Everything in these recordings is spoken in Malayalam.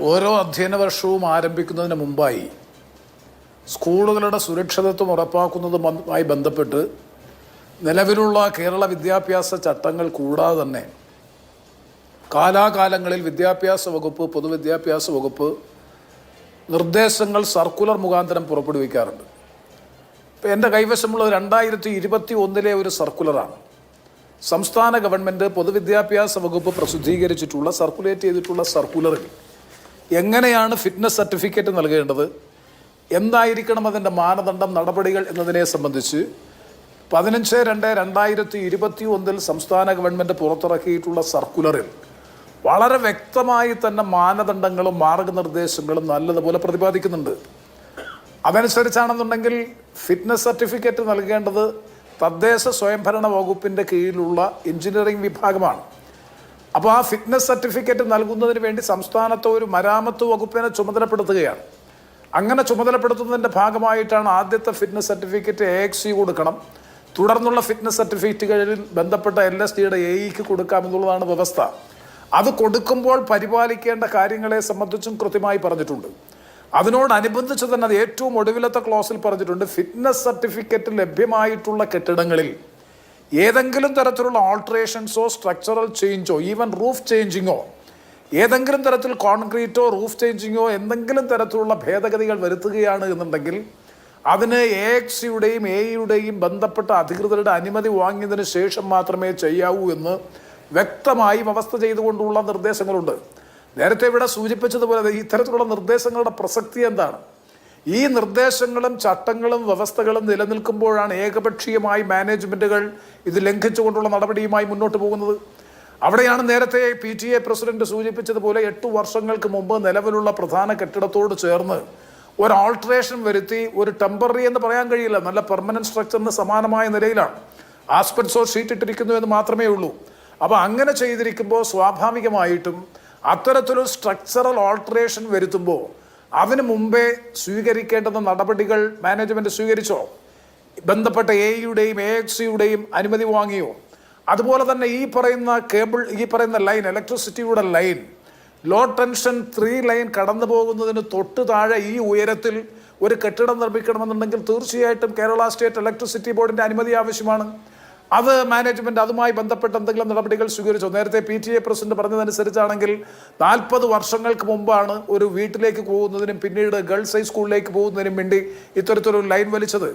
ഓരോ അധ്യയന വർഷവും ആരംഭിക്കുന്നതിന് മുമ്പായി സ്കൂളുകളുടെ സുരക്ഷിതത്വം ഉറപ്പാക്കുന്നതുമായി ബന്ധപ്പെട്ട് നിലവിലുള്ള കേരള വിദ്യാഭ്യാസ ചട്ടങ്ങൾ കൂടാതെ തന്നെ കാലാകാലങ്ങളിൽ വിദ്യാഭ്യാസ വകുപ്പ്, പൊതുവിദ്യാഭ്യാസ വകുപ്പ് നിർദ്ദേശങ്ങൾ സർക്കുലർ മുഖാന്തരം പുറപ്പെടുവിക്കാറുണ്ട്. ഇപ്പോൾ എൻ്റെ കൈവശമുള്ള 2021 ഒരു സർക്കുലറാണ്. സംസ്ഥാന ഗവൺമെൻറ് പൊതുവിദ്യാഭ്യാസ വകുപ്പ് പ്രസിദ്ധീകരിച്ചിട്ടുള്ള സർക്കുലേറ്റ് ചെയ്തിട്ടുള്ള സർക്കുലറിൽ എങ്ങനെയാണ് ഫിറ്റ്നസ് സർട്ടിഫിക്കറ്റ് നൽകേണ്ടത്, എന്തായിരിക്കണം അതിൻ്റെ മാനദണ്ഡം, നടപടികൾ എന്നതിനെ സംബന്ധിച്ച് 15/2/2021 സംസ്ഥാന ഗവൺമെൻറ് പുറത്തിറക്കിയിട്ടുള്ള സർക്കുലറിൽ വളരെ വ്യക്തമായി തന്നെ മാനദണ്ഡങ്ങളും മാർഗനിർദ്ദേശങ്ങളും നല്ലതുപോലെ പ്രതിപാദിക്കുന്നുണ്ട്. അതനുസരിച്ചാണെന്നുണ്ടെങ്കിൽ ഫിറ്റ്നസ് സർട്ടിഫിക്കറ്റ് നൽകേണ്ടത് തദ്ദേശ സ്വയംഭരണ വകുപ്പിൻ്റെ കീഴിലുള്ള എഞ്ചിനീയറിംഗ് വിഭാഗമാണ്. അപ്പോൾ ആ ഫിറ്റ്നസ് സർട്ടിഫിക്കറ്റ് നൽകുന്നതിന് വേണ്ടി സംസ്ഥാനത്തെ ഒരു മരാമത്ത് വകുപ്പിനെ ചുമതലപ്പെടുത്തുകയാണ്. അങ്ങനെ ചുമതലപ്പെടുത്തുന്നതിൻ്റെ ഭാഗമായിട്ടാണ് ആദ്യത്തെ ഫിറ്റ്നസ് സർട്ടിഫിക്കറ്റ് AXC കൊടുക്കണം. തുടർന്നുള്ള ഫിറ്റ്നസ് സർട്ടിഫിക്കറ്റുകളിൽ ബന്ധപ്പെട്ട LSDയുടെ AEക്ക് കൊടുക്കാമെന്നുള്ളതാണ് വ്യവസ്ഥ. അത് കൊടുക്കുമ്പോൾ പരിപാലിക്കേണ്ട കാര്യങ്ങളെ സംബന്ധിച്ചും കൃത്യമായി പറഞ്ഞിട്ടുണ്ട്. അതിനോടനുബന്ധിച്ച് തന്നെ അത് ഏറ്റവും ഒടുവിലത്തെ ക്ലോസിൽ പറഞ്ഞിട്ടുണ്ട്, ഫിറ്റ്നസ് സർട്ടിഫിക്കറ്റ് ലഭ്യമായിട്ടുള്ള കെട്ടിടങ്ങളിൽ ഏതെങ്കിലും തരത്തിലുള്ള ഓൾട്ടറേഷൻസോ സ്ട്രക്ചറൽ ചേഞ്ചോ ഈവൻ റൂഫ് ചേഞ്ചിങ്ങോ ഏതെങ്കിലും തരത്തിൽ കോൺക്രീറ്റോ റൂഫ് ചേഞ്ചിങ്ങോ എന്തെങ്കിലും തരത്തിലുള്ള ഭേദഗതികൾ വരുത്തുകയാണ് എന്നുണ്ടെങ്കിൽ അതിന് AXCയുടെയും AEയുടെയും ബന്ധപ്പെട്ട അധികൃതരുടെ അനുമതി വാങ്ങിയതിന് ശേഷം മാത്രമേ ചെയ്യാവൂ എന്ന് വ്യക്തമായി വ്യവസ്ഥ ചെയ്തുകൊണ്ടുള്ള നിർദ്ദേശങ്ങളുണ്ട്. നേരത്തെ ഇവിടെ സൂചിപ്പിച്ചതുപോലെ ഇത്തരത്തിലുള്ള നിർദ്ദേശങ്ങളുടെ പ്രസക്തി എന്താണ്? ഈ നിർദ്ദേശങ്ങളും ചട്ടങ്ങളും വ്യവസ്ഥകളും നിലനിൽക്കുമ്പോഴാണ് ഏകപക്ഷീയമായി മാനേജ്മെൻറ്റുകൾ ഇത് ലംഘിച്ചുകൊണ്ടുള്ള നടപടിയുമായി മുന്നോട്ട് പോകുന്നത്. അവിടെയാണ് നേരത്തെ PTA പ്രസിഡന്റ് സൂചിപ്പിച്ചതുപോലെ 8 വർഷങ്ങൾക്ക് മുമ്പ് നിലവിലുള്ള പ്രധാന കെട്ടിടത്തോട് ചേർന്ന് ഒരു ഓൾട്ടറേഷൻ വരുത്തി, ഒരു ടെമ്പററി എന്ന് പറയാൻ കഴിയില്ല, നല്ല പെർമനന്റ് സ്ട്രക്ചറിന് സമാനമായ നിലയിലാണ് ആസ്പെക്ട്സോ ഷീറ്റ് ഇട്ടിരിക്കുന്നു എന്ന് മാത്രമേ ഉള്ളൂ. അപ്പോൾ അങ്ങനെ ചെയ്തിരിക്കുമ്പോൾ സ്വാഭാവികമായിട്ടും അത്തരത്തിലൊരു സ്ട്രക്ചറൽ ഓൾട്ടറേഷൻ വരുത്തുമ്പോൾ അതിന് മുമ്പേ സ്വീകരിക്കേണ്ടുന്ന നടപടികൾ മാനേജ്മെൻറ്റ് സ്വീകരിച്ചോ? ബന്ധപ്പെട്ട AEയുടെയും AXCയുടെയും അനുമതി വാങ്ങിയോ? അതുപോലെ തന്നെ ഈ പറയുന്ന ലൈൻ, ഇലക്ട്രിസിറ്റിയുടെ ലൈൻ, ലോ ടെൻഷൻ 3 ലൈൻ കടന്നു പോകുന്നതിന് തൊട്ട് താഴെ ഈ ഉയരത്തിൽ ഒരു കെട്ടിടം നിർമ്മിക്കണമെന്നുണ്ടെങ്കിൽ തീർച്ചയായിട്ടും കേരള സ്റ്റേറ്റ് ഇലക്ട്രിസിറ്റി ബോർഡിൻ്റെ അനുമതി ആവശ്യമാണ്. അത് മാനേജ്മെൻറ്റ് അതുമായി ബന്ധപ്പെട്ട് എന്തെങ്കിലും നടപടികൾ സ്വീകരിച്ചോ? നേരത്തെ PTA പ്രസിഡന്റ് പറഞ്ഞതനുസരിച്ചാണെങ്കിൽ 40 വർഷങ്ങൾക്ക് മുമ്പാണ് ഒരു വീട്ടിലേക്ക് പോകുന്നതിനും പിന്നീട് ഗേൾസ് ഹൈസ്കൂളിലേക്ക് പോകുന്നതിനും വേണ്ടി ഇത്തരത്തിലൊരു ലൈൻ വലിച്ചത്.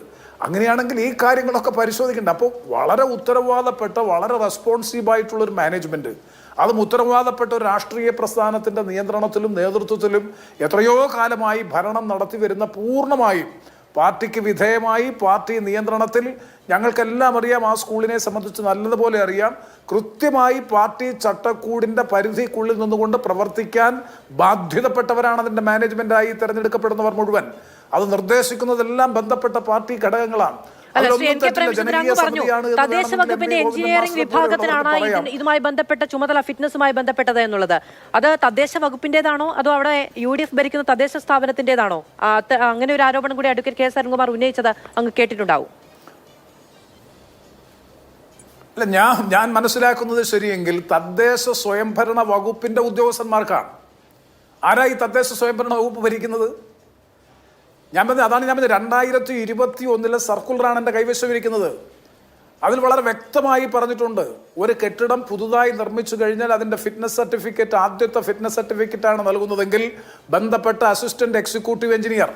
അങ്ങനെയാണെങ്കിൽ ഈ കാര്യങ്ങളൊക്കെ പരിശോധിക്കേണ്ട. അപ്പോൾ വളരെ ഉത്തരവാദപ്പെട്ട, വളരെ റെസ്പോൺസീവായിട്ടുള്ളൊരു മാനേജ്മെൻറ്റ്, അതും ഉത്തരവാദപ്പെട്ട ഒരു രാഷ്ട്രീയ പ്രസ്ഥാനത്തിൻ്റെ നിയന്ത്രണത്തിലും നേതൃത്വത്തിലും എത്രയോ കാലമായി ഭരണം നടത്തി വരുന്ന, പൂർണ്ണമായും പാർട്ടിക്ക് വിധേയമായി പാർട്ടി നിയന്ത്രണത്തിൽ, ഞങ്ങൾക്കെല്ലാം അറിയാം, ആ സ്കൂളിനെ സംബന്ധിച്ച് നല്ലതുപോലെ അറിയാം, കൃത്യമായി പാർട്ടി ചട്ടക്കൂടിൻ്റെ പരിധിക്കുള്ളിൽ നിന്നുകൊണ്ട് പ്രവർത്തിക്കാൻ ബാധ്യതപ്പെട്ടവരാണ് അതിൻ്റെ മാനേജ്മെൻറ്റായി തിരഞ്ഞെടുക്കപ്പെടുന്നവർ മുഴുവൻ. അത് നിർദ്ദേശിക്കുന്നതെല്ലാം ബന്ധപ്പെട്ട പാർട്ടി ഘടകങ്ങളാണ്. തദ്ദേശ വകുപ്പിന്റെ എഞ്ചിനീയറിംഗ് വിഭാഗത്തിനാണ് ഇതുമായി ബന്ധപ്പെട്ട ചുമതല, ഫിറ്റ്നസുമായി ബന്ധപ്പെട്ടത് എന്നുള്ളത്. അത് തദ്ദേശ വകുപ്പിന്റേതാണോ അതോ അവിടെ UDF ഭരിക്കുന്ന തദ്ദേശ സ്ഥാപനത്തിന്റേതാണോ? അങ്ങനെ ഒരു ആരോപണം കൂടി അഡ്വക്കേറ്റ് KS അരുൺകുമാർ ഉന്നയിച്ചത് അങ്ങ് കേട്ടിട്ടുണ്ടാവും. അല്ല, ഞാൻ മനസ്സിലാക്കുന്നത് ശരിയെങ്കിൽ തദ്ദേശ സ്വയംഭരണ വകുപ്പിന്റെ ഉദ്യോഗസ്ഥന്മാർക്കാണ്. ആരായി തദ്ദേശ സ്വയംഭരണ വകുപ്പ് ഭരിക്കുന്നത്? ഞാൻ പറഞ്ഞത് 2021 സർക്കുലറാണ് എൻ്റെ കൈവശം ഇരിക്കുന്നത്. അതിൽ വളരെ വ്യക്തമായി പറഞ്ഞിട്ടുണ്ട്, ഒരു കെട്ടിടം പുതുതായി നിർമ്മിച്ചു കഴിഞ്ഞാൽ അതിൻ്റെ ഫിറ്റ്നസ് സർട്ടിഫിക്കറ്റ്, ആദ്യത്തെ ഫിറ്റ്നസ് സർട്ടിഫിക്കറ്റാണ് നൽകുന്നതെങ്കിൽ ബന്ധപ്പെട്ട അസിസ്റ്റന്റ് എക്സിക്യൂട്ടീവ് എഞ്ചിനീയർ,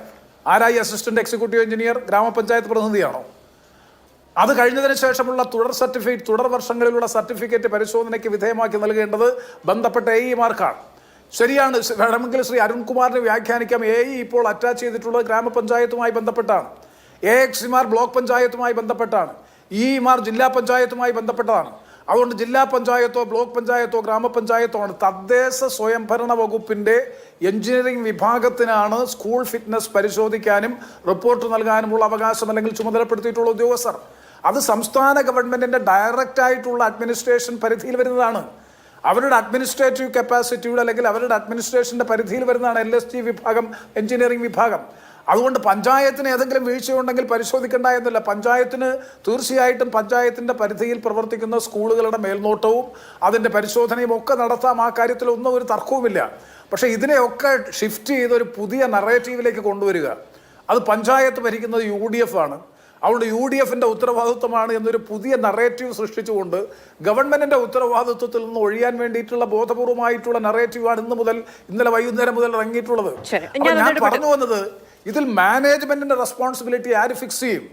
ആരായി അസിസ്റ്റന്റ് എക്സിക്യൂട്ടീവ് എഞ്ചിനീയർ? ഗ്രാമപഞ്ചായത്ത് പ്രതിനിധിയാണോ? അത് കഴിഞ്ഞതിന് ശേഷമുള്ള തുടർ വർഷങ്ങളിലുള്ള സർട്ടിഫിക്കറ്റ് പരിശോധനയ്ക്ക് വിധേയമാക്കി നൽകേണ്ടത് ബന്ധപ്പെട്ട AEമാർക്കാണ്. ശരിയാണ്, വേണമെങ്കിൽ ശ്രീ അരുൺകുമാറിനെ വ്യാഖ്യാനിക്കാം. AE ഇപ്പോൾ അറ്റാച്ച് ചെയ്തിട്ടുള്ളത് ഗ്രാമപഞ്ചായത്തുമായി ബന്ധപ്പെട്ടാണ്, AXCമാർ ബ്ലോക്ക് പഞ്ചായത്തുമായി ബന്ധപ്പെട്ടാണ്, EEമാർ ജില്ലാ പഞ്ചായത്തുമായി ബന്ധപ്പെട്ടതാണ്. അതുകൊണ്ട് ജില്ലാ പഞ്ചായത്തോ ബ്ലോക്ക് പഞ്ചായത്തോ ഗ്രാമപഞ്ചായത്തോ ആണ്. തദ്ദേശ സ്വയംഭരണ വകുപ്പിൻ്റെ എഞ്ചിനീയറിംഗ് വിഭാഗത്തിനാണ് സ്കൂൾ ഫിറ്റ്നസ് പരിശോധിക്കാനും റിപ്പോർട്ട് നൽകാനുമുള്ള അവകാശം അല്ലെങ്കിൽ ചുമതലപ്പെടുത്തിയിട്ടുള്ള ഉദ്യോഗസ്ഥർ. അത് സംസ്ഥാന ഗവൺമെൻറ്റിൻ്റെ ഡയറക്റ്റായിട്ടുള്ള അഡ്മിനിസ്ട്രേഷൻ പരിധിയിൽ വരുന്നതാണ്. അവരുടെ അഡ്മിനിസ്ട്രേറ്റീവ് കപ്പാസിറ്റിയുടെ അല്ലെങ്കിൽ അവരുടെ അഡ്മിനിസ്ട്രേഷൻ്റെ പരിധിയിൽ വരുന്നതാണ് LSD വിഭാഗം, എഞ്ചിനീയറിംഗ് വിഭാഗം. അതുകൊണ്ട് പഞ്ചായത്തിന് ഏതെങ്കിലും വീഴ്ചയുണ്ടെങ്കിൽ പരിശോധിക്കേണ്ട എന്നില്ല. പഞ്ചായത്തിന് തീർച്ചയായിട്ടും പഞ്ചായത്തിൻ്റെ പരിധിയിൽ പ്രവർത്തിക്കുന്ന സ്കൂളുകളുടെ മേൽനോട്ടവും അതിൻ്റെ പരിശോധനയും ഒക്കെ നടത്താം. ആ കാര്യത്തിലൊന്നും ഒരു തർക്കവുമില്ല. പക്ഷേ ഇതിനെയൊക്കെ ഷിഫ്റ്റ് ചെയ്ത് ഒരു പുതിയ നറേറ്റീവിലേക്ക് കൊണ്ടുവരിക, അത് പഞ്ചായത്ത് ഭരിക്കുന്നത് UDF ആണ്, അതുകൊണ്ട് UDFന്റെ ഉത്തരവാദിത്വമാണ് എന്നൊരു പുതിയ നറേറ്റീവ് സൃഷ്ടിച്ചുകൊണ്ട് ഗവൺമെന്റിന്റെ ഉത്തരവാദിത്വത്തിൽ നിന്ന് ഒഴിയാൻ വേണ്ടിയിട്ടുള്ള ബോധപൂർവമായിട്ടുള്ള നറേറ്റീവാണ് ഇന്നലെ വൈകുന്നേരം മുതൽ ഇറങ്ങിയിട്ടുള്ളത്. ഞാൻ പറഞ്ഞു വന്നത്, ഇതിൽ മാനേജ്മെന്റിന്റെ റെസ്പോൺസിബിലിറ്റി ആര് ഫിക്സ് ചെയ്യും?